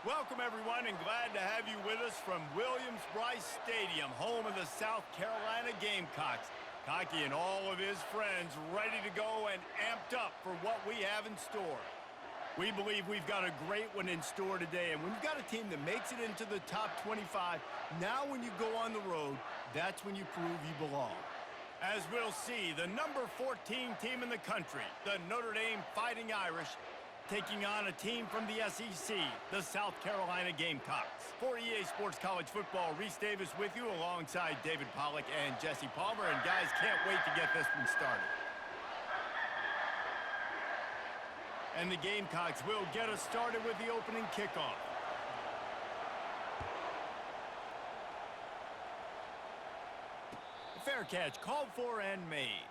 Welcome, everyone, and glad to have you with us from Williams-Brice Stadium, home of the South Carolina Gamecocks. Cocky and all of his friends ready to go and amped up for what we have in store. We believe we've got a great one in store today, and when you've got a team that makes it into the top 25, now when you go on the road, that's when you prove you belong. As we'll see, the number 14 team in the country, the Notre Dame Fighting Irish, taking on a team from the SEC, the South Carolina Gamecocks. For EA Sports College Football, Reese Davis with you alongside David Pollack and Jesse Palmer. And guys, can't wait to get this one started. And the Gamecocks will get us started with the opening kickoff. Fair catch, called for and made.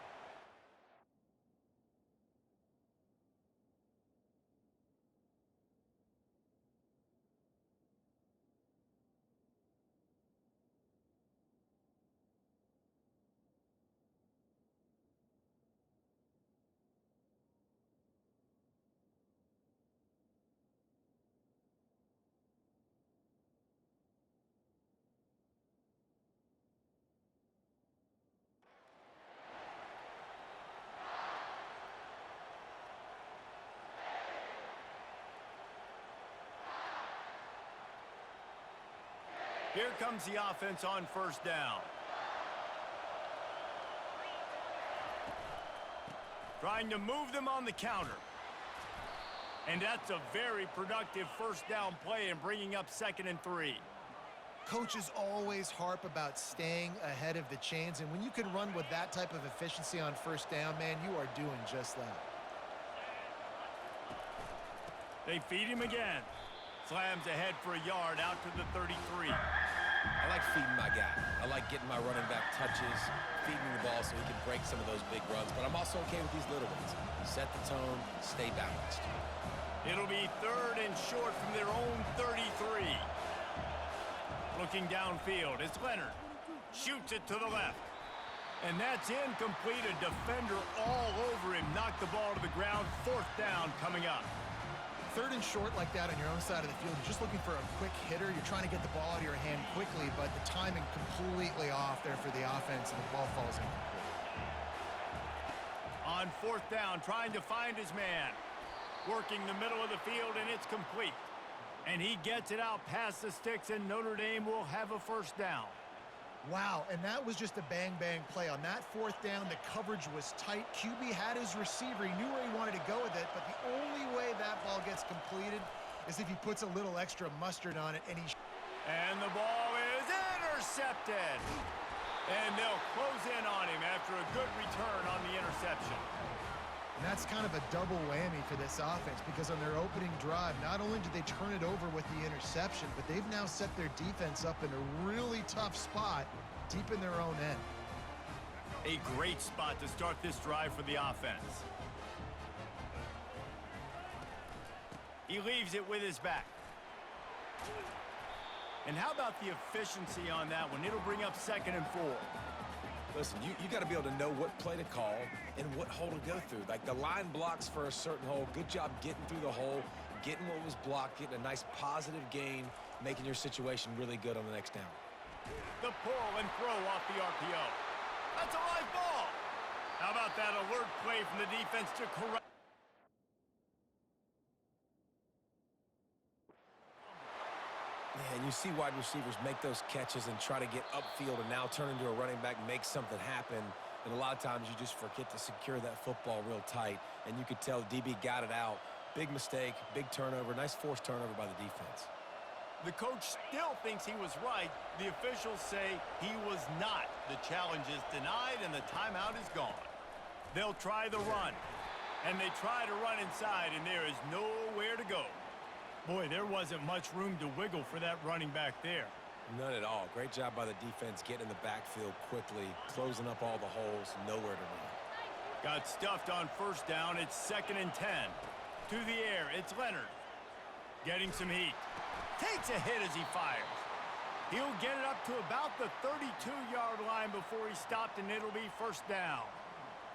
Here comes the offense on first down. Trying to move them on the counter. And that's a very productive first down play and bringing up 2nd and 3. Coaches always harp about staying ahead of the chains, and when you can run with that type of efficiency on first down, man, you are doing just that. They feed him again. Slams ahead for a yard out to the 33. I like feeding my guy. I like getting my running back touches, feeding the ball so he can break some of those big runs, but I'm also okay with these little ones. Set the tone, stay balanced. It'll be 3rd and short from their own 33. Looking downfield, it's Leonard. Shoots it to the left. And that's incomplete. A defender all over him. Knocked the ball to the ground. 4th down coming up. 3rd and short like that on your own side of the field, you're just looking for a quick hitter. You're trying to get the ball out of your hand quickly, but the timing completely off there for the offense, and the ball falls incomplete. On 4th down, trying to find his man. Working the middle of the field, and it's complete. And he gets it out past the sticks, and Notre Dame will have a first down. Wow, and that was just a bang-bang play. On that 4th down, the coverage was tight. QB had his receiver. He knew where he wanted to go with it, but the only way that ball gets completed is if he puts a little extra mustard on it, and And the ball is intercepted. And they'll close in on him after a good return on the interception. And that's kind of a double whammy for this offense, because on their opening drive, not only did they turn it over with the interception, but they've now set their defense up in a really tough spot deep in their own end. A great spot to start this drive for the offense. He leaves it with his back. And how about the efficiency on that one? It'll bring up 2nd and 4. Listen, you got to be able to know what play to call and what hole to go through. Like the line blocks for a certain hole. Good job getting through the hole, getting what was blocked, getting a nice positive gain, making your situation really good on the next down. The pull and throw off the RPO. That's a live ball. How about that alert play from the defense to correct? Yeah, and you see wide receivers make those catches and try to get upfield and now turn into a running back, make something happen. And a lot of times you just forget to secure that football real tight. And you could tell DB got it out. Big mistake, big turnover, nice forced turnover by the defense. The coach still thinks he was right. The officials say he was not. The challenge is denied and the timeout is gone. They'll try the run. And they try to run inside, and there is nowhere to go. Boy, there wasn't much room to wiggle for that running back there. None at all. Great job by the defense getting in the backfield quickly, closing up all the holes, nowhere to run. Got stuffed on first down. It's 2nd and 10. To the air, it's Leonard. Getting some heat. Takes a hit as he fires. He'll get it up to about the 32-yard line before he stopped, and it'll be first down.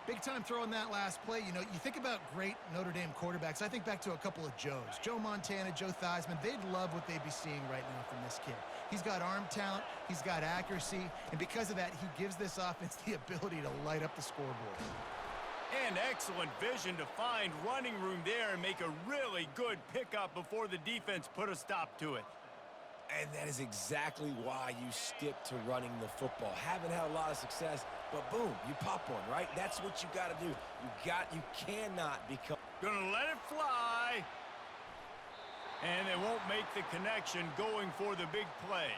Big time throw on that last play. You know, you think about great Notre Dame quarterbacks. I think back to a couple of Joes. Joe Montana, Joe Theismann. They'd love what they'd be seeing right now from this kid. He's got arm talent. He's got accuracy. And because of that, he gives this offense the ability to light up the scoreboard. And excellent vision to find running room there and make a really good pickup before the defense put a stop to it. And that is exactly why you stick to running the football. Haven't had a lot of success, but boom, you pop one, right? That's what you got to do. You cannot become... Gonna let it fly. And they won't make the connection going for the big play.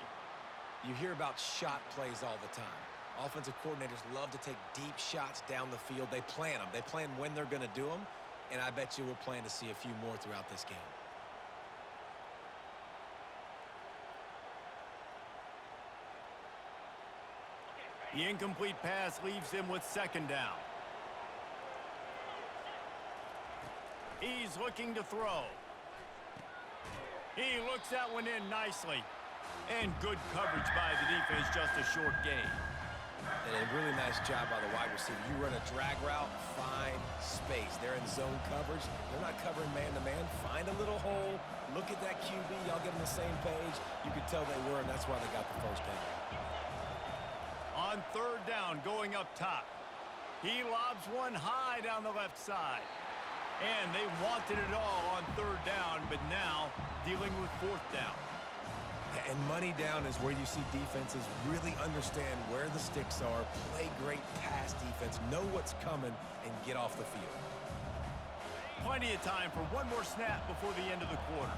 You hear about shot plays all the time. Offensive coordinators love to take deep shots down the field. They plan them. They plan when they're going to do them, and I bet you we'll plan to see a few more throughout this game. The incomplete pass leaves him with second down. He's looking to throw. He looks that one in nicely. And good coverage by the defense, just a short gain. And a really nice job by the wide receiver. You run a drag route, find space. They're in zone coverage. They're not covering man-to-man. Find a little hole. Look at that QB. Y'all get on the same page. You could tell they were, and that's why they got the first down. On third down, going up top. He lobs one high down the left side. And they wanted it all on third down, but now dealing with fourth down. And money down is where you see defenses really understand where the sticks are, play great pass defense, know what's coming, and get off the field. Plenty of time for one more snap before the end of the quarter.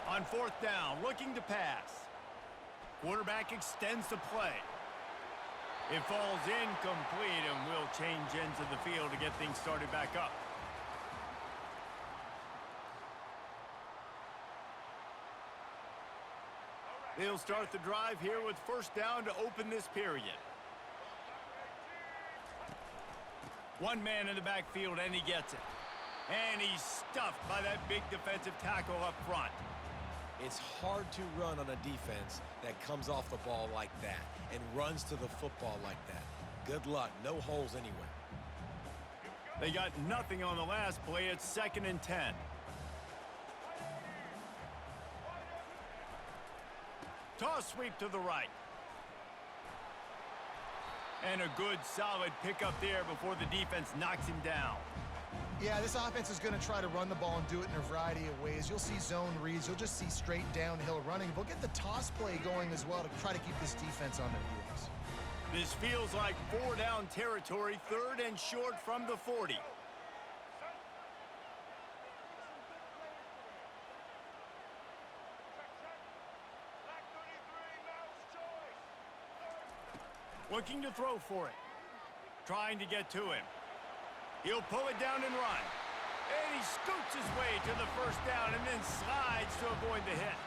On fourth down, looking to pass. Quarterback extends the play. It falls incomplete and will change ends of the field to get things started back up. They'll start the drive here with first down to open this period. One man in the backfield, and he gets it. And he's stuffed by that big defensive tackle up front. It's hard to run on a defense that comes off the ball like that and runs to the football like that. Good luck. No holes anywhere. They got nothing on the last play. It's 2nd and 10. Toss sweep to the right. And a good, solid pickup there before the defense knocks him down. Yeah, this offense is going to try to run the ball and do it in a variety of ways. You'll see zone reads. You'll just see straight downhill running. We'll get the toss play going as well to try to keep this defense on their heels. This feels like 4-down territory, 3rd and short from the 40. Looking to throw for it. Trying to get to him. He'll pull it down and run. And he scoots his way to the first down and then slides to avoid the hit.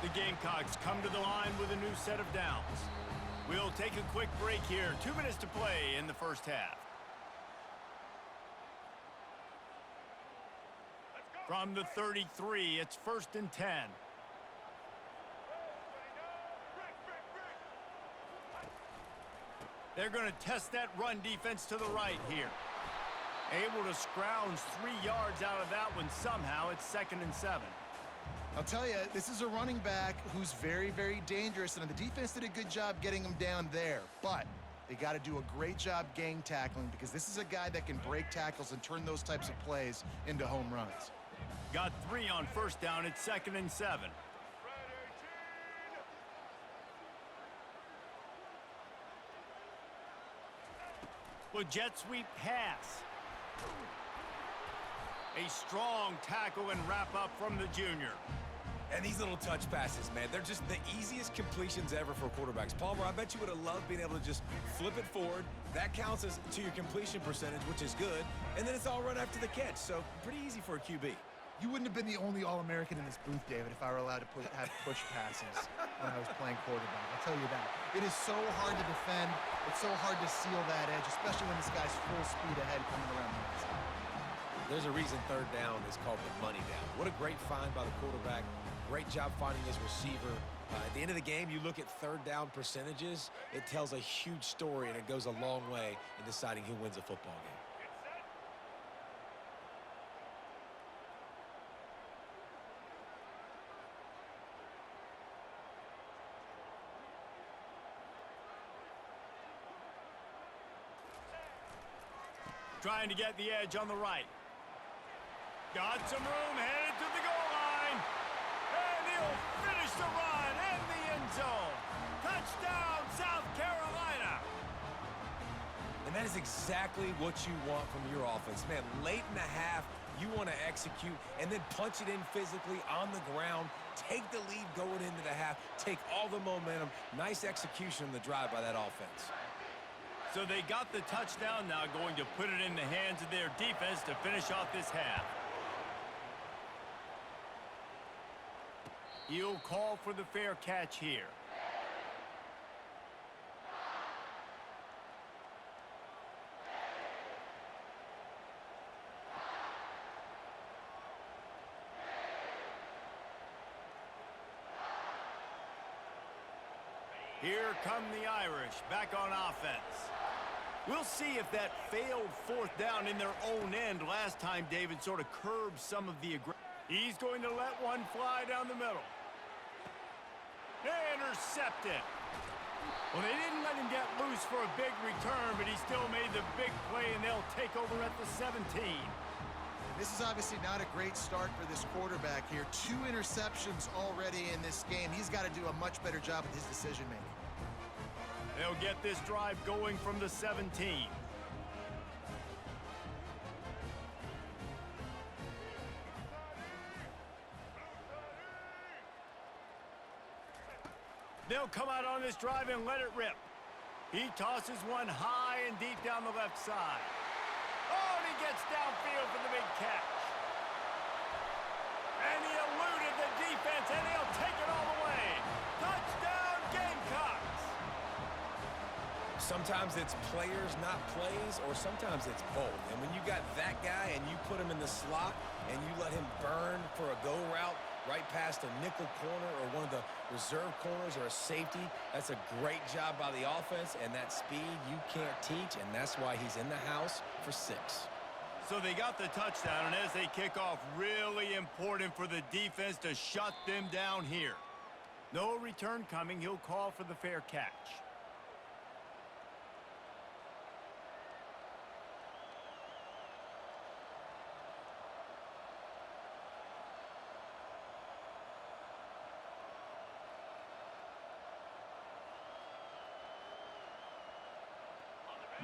The Gamecocks come to the line with a new set of downs. We'll take a quick break here. 2 minutes to play in the first half. From the 33, it's 1st and 10. They're going to test that run defense to the right here. Able to scrounge 3 yards out of that one somehow. It's 2nd and 7. I'll tell you, this is a running back who's very, very dangerous, and the defense did a good job getting him down there. But they got to do a great job gang tackling because this is a guy that can break tackles and turn those types of plays into home runs. Got 3 on first down. It's 2nd and 7. With jet sweep pass. A strong tackle and wrap up from the junior. And these little touch passes, man, they're just the easiest completions ever for quarterbacks. Palmer, I bet you would have loved being able to just flip it forward. That counts as to your completion percentage, which is good. And then it's all run after the catch, so pretty easy for a QB. You wouldn't have been the only All-American in this booth, David, if I were allowed to have push passes when I was playing quarterback. I'll tell you that. It is so hard to defend. It's so hard to seal that edge, especially when this guy's full speed ahead coming around the outside. There's a reason third down is called the money down. What a great find by the quarterback. Great job finding his receiver. At the end of the game, you look at third down percentages, it tells a huge story, and it goes a long way in deciding who wins a football game. Trying to get the edge on the right. Got some room, headed to the goal line. And he'll finish the run in the end zone. Touchdown, South Carolina. And that is exactly what you want from your offense. Man, late in the half, you want to execute and then punch it in physically on the ground, take the lead going into the half, take all the momentum. Nice execution on the drive by that offense. So they got the touchdown, now going to put it in the hands of their defense to finish off this half. He'll call for the fair catch here. Here come the Irish back on offense. We'll see if that failed fourth down in their own end last time David sort of curbed some of the aggression. He's going to let one fly down the middle. Intercepted. Well, they didn't let him get loose for a big return, but he still made the big play, and they'll take over at the 17. This is obviously not a great start for this quarterback here. 2 interceptions already in this game. He's got to do a much better job with his decision-making. They'll get this drive going from the 17. They'll come out on this drive and let it rip. He tosses one high and deep down the left side. Oh, and he gets downfield for the big catch. And he eluded the defense, and he'll take it all the way. Touchdown, Gamecocks! Sometimes it's players, not plays, or sometimes it's both. And when you got that guy and you put him in the slot and you let him burn for a go route right past a nickel corner or one of the reserve corners or a safety, that's a great job by the offense, and that speed you can't teach, and that's why he's in the house for 6. So they got the touchdown, and as they kick off, really important for the defense to shut them down here. No return coming. He'll call for the fair catch.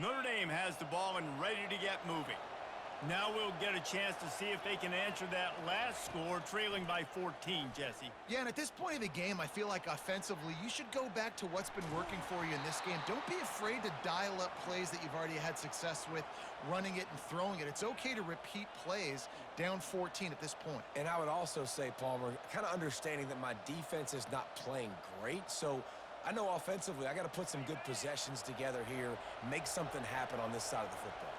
Notre Dame has the ball and ready to get moving. Now we'll get a chance to see if they can answer that last score, trailing by 14, Jesse. Yeah, and at this point of the game, I feel like offensively, you should go back to what's been working for you in this game. Don't be afraid to dial up plays that you've already had success with, running it and throwing it. It's okay to repeat plays down 14 at this point. And I would also say, Palmer, kind of understanding that my defense is not playing great, so I know offensively I got to put some good possessions together here, make something happen on this side of the football.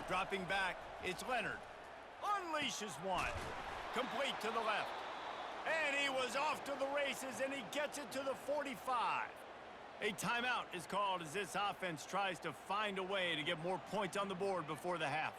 Dropping back, it's Leonard. Unleashes one. Complete to the left. And he was off to the races, and he gets it to the 45. A timeout is called as this offense tries to find a way to get more points on the board before the half.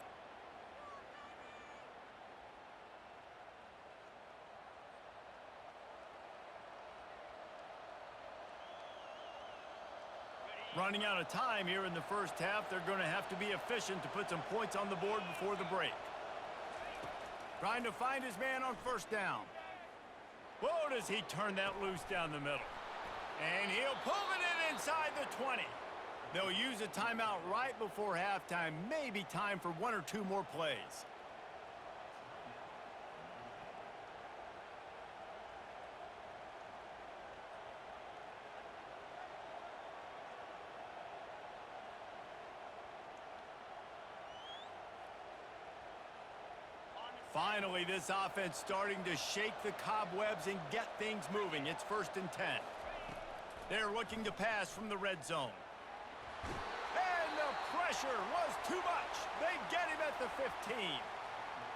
Running out of time here in the first half. They're going to have to be efficient to put some points on the board before the break. Trying to find his man on first down. Whoa, does he turn that loose down the middle. And he'll pull it in inside the 20. They'll use a timeout right before halftime. Maybe time for 1 or 2 more plays. Finally, this offense starting to shake the cobwebs and get things moving. It's 1st and 10. They're looking to pass from the red zone. And the pressure was too much. They get him at the 15.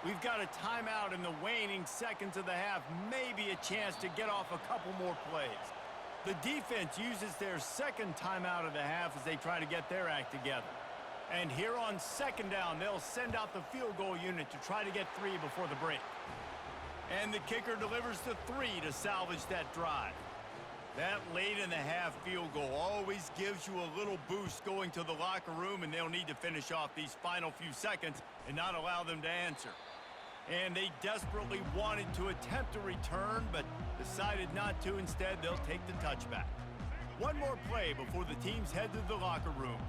We've got a timeout in the waning seconds of the half, maybe a chance to get off a couple more plays. The defense uses their second timeout of the half as they try to get their act together. And here on second down, they'll send out the field goal unit to try to get 3 before the break. And the kicker delivers the 3 to salvage that drive. That late in the half field goal always gives you a little boost going to the locker room, and they'll need to finish off these final few seconds and not allow them to answer. And they desperately wanted to attempt a return, but decided not to. Instead, they'll take the touchback. One more play before the teams head to the locker rooms.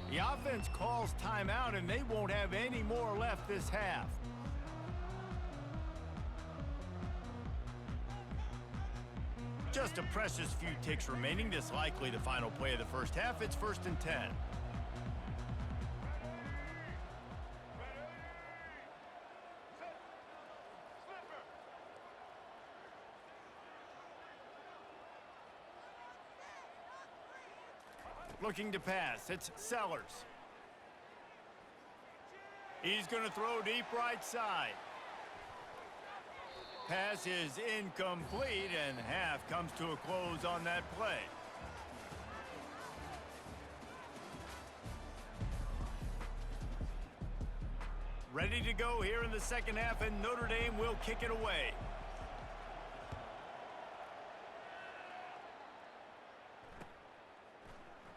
The offense calls timeout, and they won't have any more left this half. Just a precious few ticks remaining. This likely the final play of the first half. It's 1st and 10. Looking to pass. It's Sellers. He's going to throw deep right side. Pass is incomplete, and half comes to a close on that play. Ready to go here in the second half, and Notre Dame will kick it away.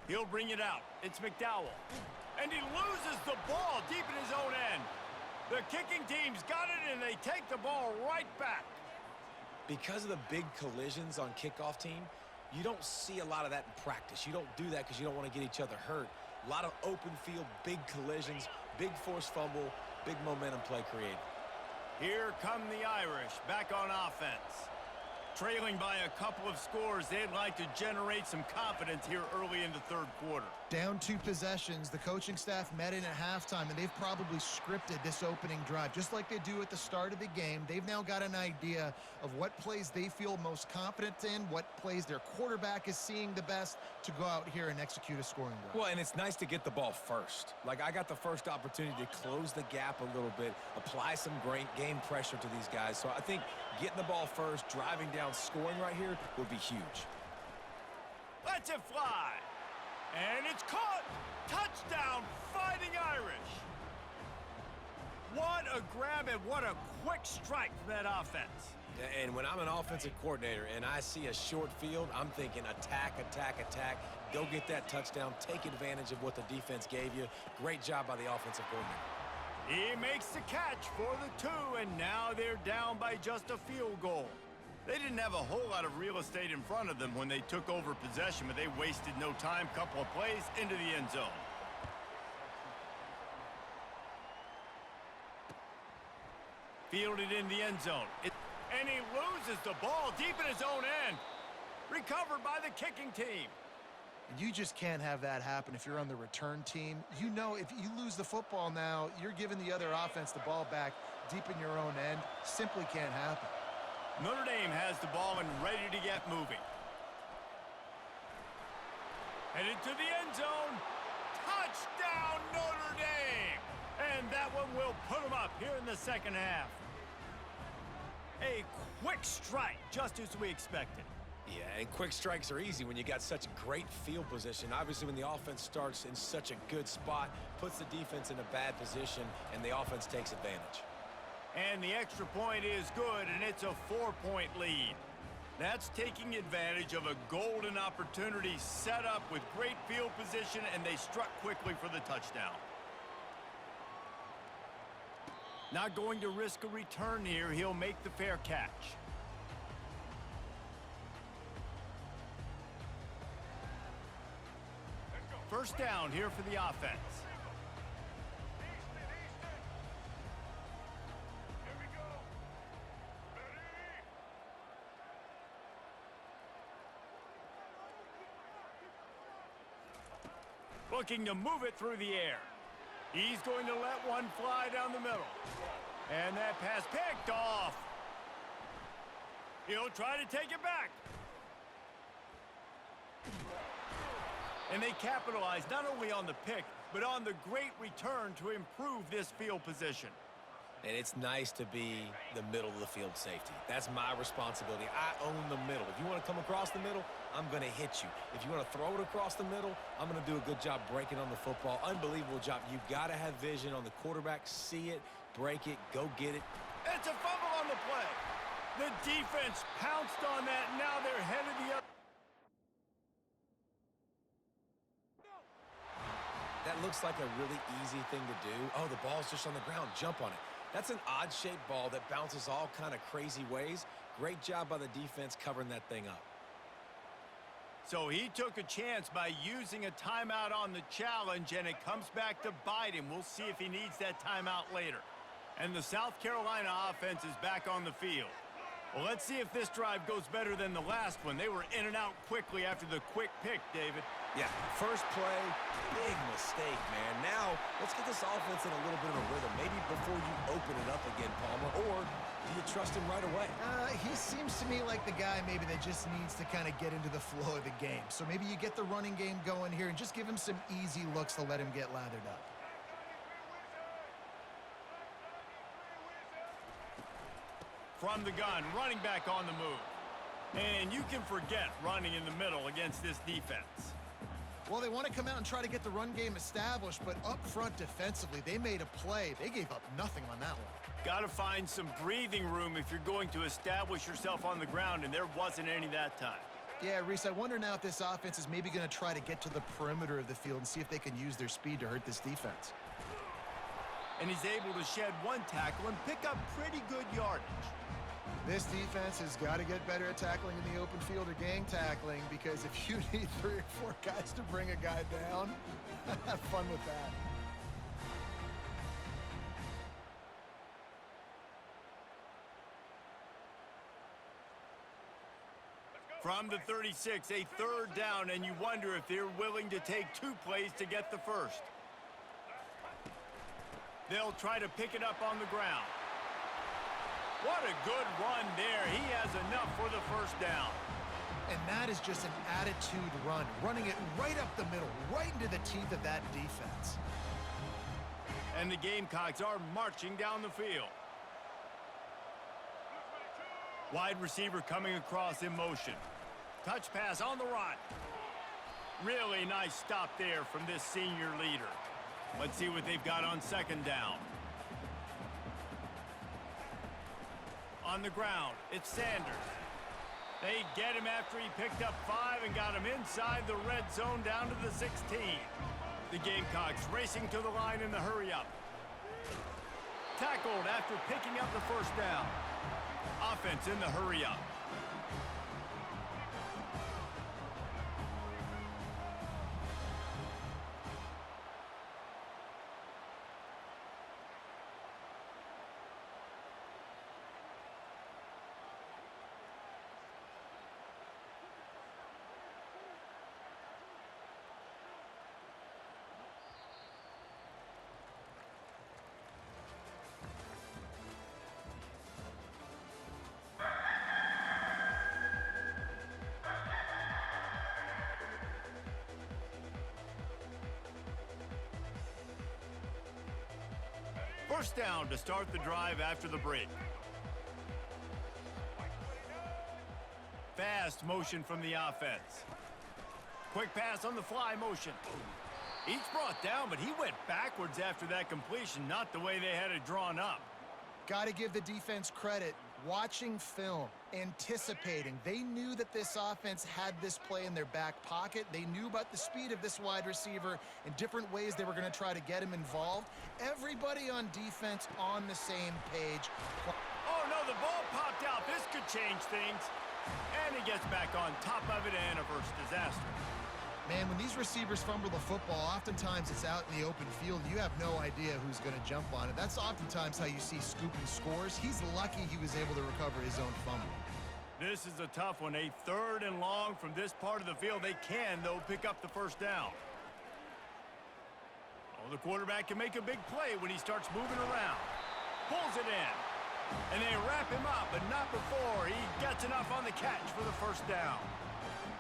He'll bring it out. It's McDowell. And he loses the ball deep in his own end. The kicking team's got it, and they take the ball right back. Because of the big collisions on kickoff team, you don't see a lot of that in practice. You don't do that because you don't want to get each other hurt. A lot of open field, big collisions, big forced fumble, big momentum play created. Here come the Irish back on offense. Trailing by a couple of scores, they'd like to generate some confidence here early in the third quarter. Down 2 possessions, the coaching staff met in at halftime, and they've probably scripted this opening drive. Just like they do at the start of the game, they've now got an idea of what plays they feel most confident in, what plays their quarterback is seeing the best to go out here and execute a scoring drive. Well, and it's nice to get the ball first. Like, I got the first opportunity to close the gap a little bit, apply some great game pressure to these guys. So I think getting the ball first, driving down, scoring right here would be huge. Lets it fly. And it's caught. Touchdown, Fighting Irish. What a grab and what a quick strike from that offense. And when I'm an offensive coordinator and I see a short field, I'm thinking attack, attack, attack. Go get that touchdown. Take advantage of what the defense gave you. Great job by the offensive coordinator. He makes the catch for the 2, and now they're down by just a field goal. They didn't have a whole lot of real estate in front of them when they took over possession, but they wasted no time. Couple of plays into the end zone. Fielded in the end zone. And he loses the ball deep in his own end. Recovered by the kicking team. You just can't have that happen if you're on the return team. You know, if you lose the football now, you're giving the other offense the ball back deep in your own end. Simply can't happen. Notre Dame has the ball and ready to get moving. Headed to the end zone. Touchdown, Notre Dame! And that one will put them up here in the second half. A quick strike, just as we expected. Yeah, and quick strikes are easy when you got such great field position. Obviously, when the offense starts in such a good spot, puts the defense in a bad position, and the offense takes advantage. And the extra point is good, and it's a 4-point lead. That's taking advantage of a golden opportunity set up with great field position, and they struck quickly for the touchdown. Not going to risk a return here. He'll make the fair catch. First down here for the offense. Looking to move it through the air. He's going to let one fly down the middle. And that pass picked off. He'll try to take it back. And they capitalized not only on the pick, but on the great return to improve this field position. And it's nice to be the middle of the field safety. That's my responsibility. I own the middle. If you want to come across the middle, I'm going to hit you. If you want to throw it across the middle, I'm going to do a good job breaking on the football. Unbelievable job. You've got to have vision on the quarterback. See it, break it, go get it. It's a fumble on the play. The defense pounced on that. Now they're headed the other. That looks like a really easy thing to do. Oh, the ball's just on the ground. Jump on it. That's an odd-shaped ball that bounces all kind of crazy ways. Great job by the defense covering that thing up. So he took a chance by using a timeout on the challenge, and it comes back to bite him. We'll see if he needs that timeout later. And the South Carolina offense is back on the field. Well, let's see if this drive goes better than the last one. They were in and out quickly after the quick pick, David. Yeah, first play, big mistake, man. Now, let's get this offense in a little bit of a rhythm. Maybe before you open it up again, Palmer, or do you trust him right away? He seems to me like the guy maybe that just needs to kind of get into the flow of the game. So maybe you get the running game going here and just give him some easy looks to let him get lathered up. From the gun, running back on the move. And you can forget running in the middle against this defense. Well, they want to come out and try to get the run game established, but up front defensively, they made a play. They gave up nothing on that one. Got to find some breathing room if you're going to establish yourself on the ground, and there wasn't any that time. Yeah, Reese, I wonder now if this offense is maybe going to try to get to the perimeter of the field and see if they can use their speed to hurt this defense. And he's able to shed one tackle and pick up pretty good yardage. This defense has got to get better at tackling in the open field or gang tackling, because if you need 3 or 4 guys to bring a guy down, have fun with that. From the 36, a third down, and you wonder if they're willing to take 2 plays to get the first. They'll try to pick it up on the ground. What a good run there. He has enough for the first down. And that is just an attitude run, running it right up the middle, right into the teeth of that defense. And the Gamecocks are marching down the field. Wide receiver coming across in motion. Touch pass on the run. Really nice stop there from this senior leader. Let's see what they've got on second down. On the ground, it's Sanders. They get him after he picked up 5 and got him inside the red zone down to the 16. The Gamecocks racing to the line in the hurry-up. Tackled after picking up the first down. Offense in the hurry-up. First down to start the drive after the break. Fast motion from the offense. Quick pass on the fly motion. Each brought down, but he went backwards after that completion, not the way they had it drawn up. Got to give the defense credit. Watching film, anticipating. They knew that this offense had this play in their back pocket. They knew about the speed of this wide receiver and different ways they were going to try to get him involved. Everybody on defense on the same page. Oh, no, the ball popped out. This could change things. And he gets back on top of it and averts disaster. Man, when these receivers fumble the football, oftentimes it's out in the open field. You have no idea who's going to jump on it. That's oftentimes how you see scooping scores. He's lucky he was able to recover his own fumble. This is a tough one. A third and long from this part of the field. They can, though, pick up the first down. Oh, the quarterback can make a big play when he starts moving around. Pulls it in. And they wrap him up, but not before he gets enough on the catch for the first down.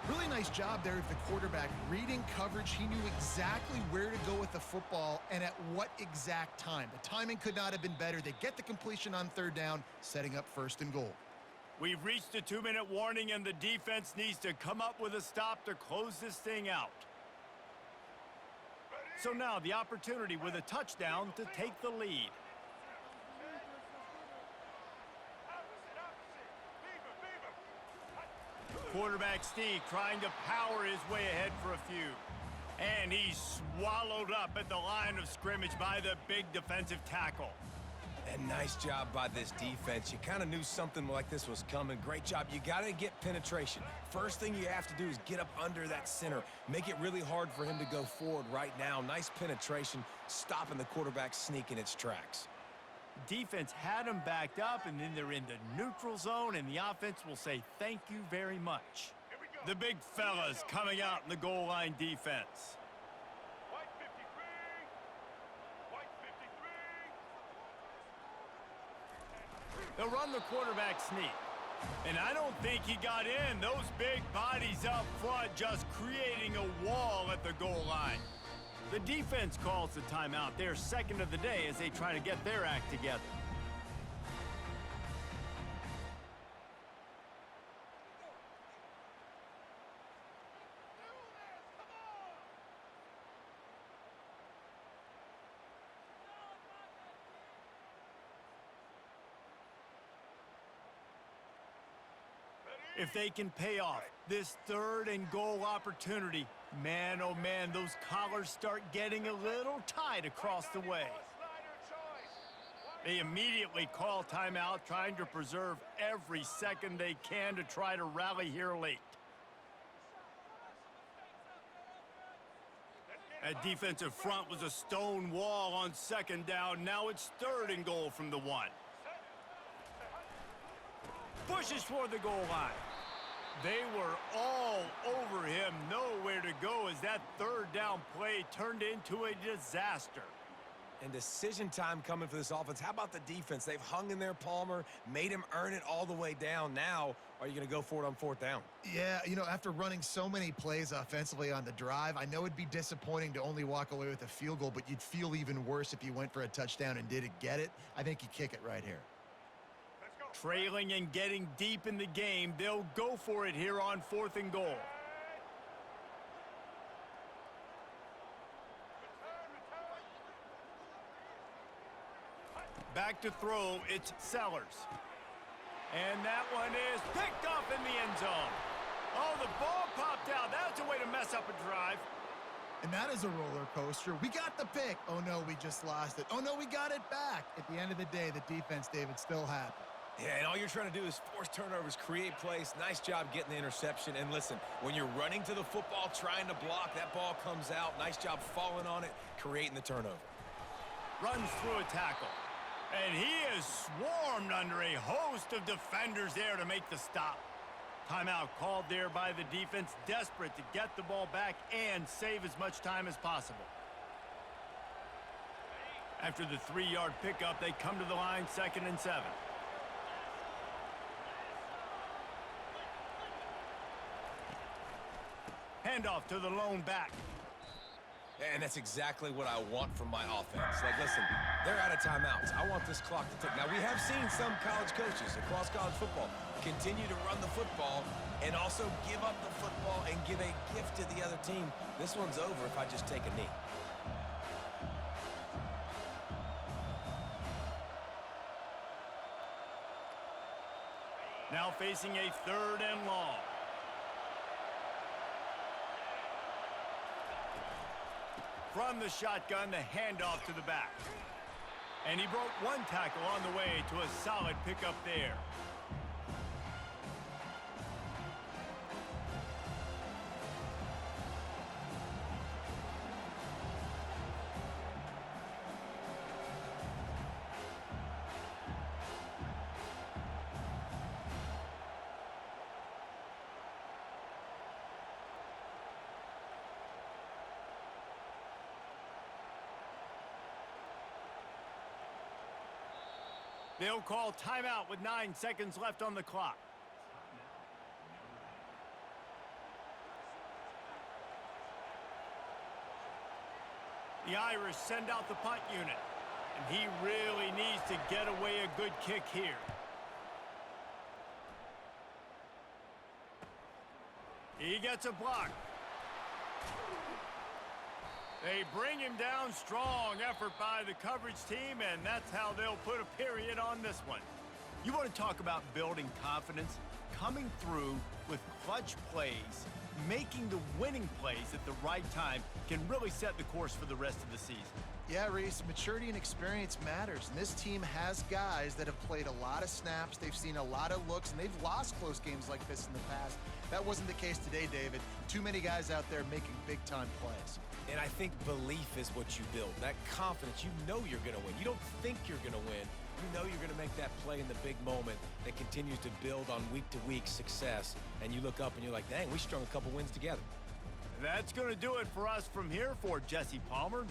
Really nice job there of the quarterback. Reading coverage, he knew exactly where to go with the football and at what exact time. The timing could not have been better. They get the completion on third down, setting up first and goal. We've reached a 2-minute warning, and the defense needs to come up with a stop to close this thing out. So now the opportunity with a touchdown to take the lead. Quarterback Steve trying to power his way ahead for a few. And he's swallowed up at the line of scrimmage by the big defensive tackle. And nice job by this defense. You kind of knew something like this was coming. Great job. You got to get penetration. First thing you have to do is get up under that center. Make it really hard for him to go forward right now. Nice penetration, stopping the quarterback sneak in its tracks. Defense had them backed up, and then they're in the neutral zone, and the offense will say thank you very much. The big fellas coming out in the goal line defense. They'll run the quarterback sneak. And I don't think he got in. Those big bodies up front just creating a wall at the goal line. The defense calls the timeout. They're second of the day as they try to get their act together. If they can pay off this third and goal opportunity, man, oh man, those collars start getting a little tight across the way. They immediately call timeout, trying to preserve every second they can to try to rally here late. That defensive front was a stone wall on second down. Now it's third and goal from the 1. Pushes for the goal line. They were all over him, nowhere to go as that third down play turned into a disaster. And decision time coming for this offense. How about the defense? They've hung in there, Palmer, made him earn it all the way down. Now, are you going to go for it on fourth down? Yeah, you know, after running so many plays offensively on the drive, I know it'd be disappointing to only walk away with a field goal, but you'd feel even worse if you went for a touchdown and didn't get it. I think you kick it right here. Trailing and getting deep in the game, they'll go for it here on fourth and goal. Back to throw, it's Sellers. And that one is picked up in the end zone. Oh, the ball popped out. That's a way to mess up a drive. And that is a roller coaster. We got the pick. Oh, no, we just lost it. Oh, no, we got it back. At the end of the day, the defense, David, still happy. Yeah, and all you're trying to do is force turnovers, create plays. Nice job getting the interception. And listen, when you're running to the football, trying to block, that ball comes out. Nice job falling on it, creating the turnover. Runs through a tackle. And he is swarmed under a host of defenders there to make the stop. Timeout called there by the defense, desperate to get the ball back and save as much time as possible. After the 3-yard pickup, they come to the line, 2nd and 7. Handoff to the lone back. And that's exactly what I want from my offense. Like, listen, they're out of timeouts. I want this clock to tick. Now, we have seen some college coaches across college football continue to run the football and also give up the football and give a gift to the other team. This one's over if I just take a knee. Now facing a 3rd and long. From the shotgun, the handoff to the back. And he broke one tackle on the way to a solid pickup there. They'll call timeout with 9 seconds left on the clock. The Irish send out the punt unit. And he really needs to get away a good kick here. He gets a block. They bring him down. Strong effort by the coverage team, and that's how they'll put a period on this one. You want to talk about building confidence? Coming through with clutch plays, making the winning plays at the right time can really set the course for the rest of the season. Yeah, Reese, maturity and experience matters, and this team has guys that have played a lot of snaps, they've seen a lot of looks, and they've lost close games like this in the past. That wasn't the case today, David. Too many guys out there making big-time plays. And I think belief is what you build. That confidence, you know you're going to win. You don't think you're going to win. You know you're going to make that play in the big moment that continues to build on week-to-week success. And you look up and you're like, dang, we strung a couple wins together. That's going to do it for us from here. For Jesse Palmer,